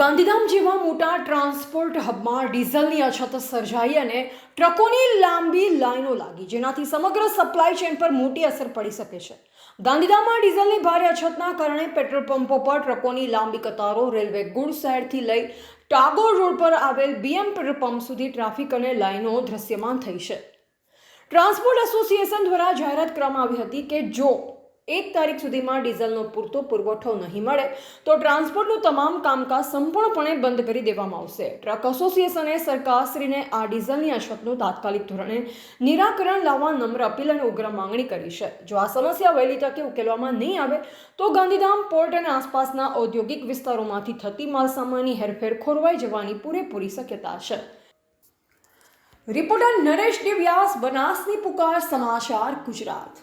ગાંધીધામ જેવા મોટા ટ્રાન્સપોર્ટ હબમાં ડીઝલની અછત સર્જાઈ અને ટ્રકોની લાંબી લાઈનો લાગી, જેનાથી સમગ્ર સપ્લાય ચેઇન પર મોટી અસર પડી શકે છે. ગાંધીધામમાં ડીઝલની ભારે અછતના કારણે પેટ્રોલ પંપો પર ટ્રકોની લાંબી કતારો, રેલવે ગુડ્સ શહેરથી લઈ ટાગોર રોડ પર આવેલ બીએમ પેટ્રોલ પંપ સુધી ટ્રાફિક અને લાઈનો દ્રશ્યમાન થઈ છે. ટ્રાન્સપોર્ટ એસોસિએશન દ્વારા જાહેરાત કરવામાં આવી હતી કે જો 1 તારીખ સુધીમાં ડીઝલનો પૂરતો પુરવઠો નહીં મળે તો ટ્રાન્સપોર્ટનું તમામ કામકાજ સંપૂર્ણપણે બંધ કરી દેવામાં આવશે. ટ્રક એસોસિએશને સરકારશ્રીને આ ડીઝલની અછતનું તાત્કાલિક ધોરણે નિરાકરણ લાવવા નમ્ર અપીલ અને ઉગ્ર માંગણી કરી છે. જો આ સમસ્યા વહેલી તકે ઉકેલવામાં નહીં આવે તો ગાંધીધામ પોર્ટ અને આસપાસના ઔદ્યોગિક વિસ્તારોમાંથી થતી માલસામાનની હેરફેર ખોરવાઈ જવાની પૂરેપૂરી શક્યતા છે. રિપોર્ટર નરેશ ડી વ્યાસ, બનાસની પુકાર, સમાચાર ગુજરાત.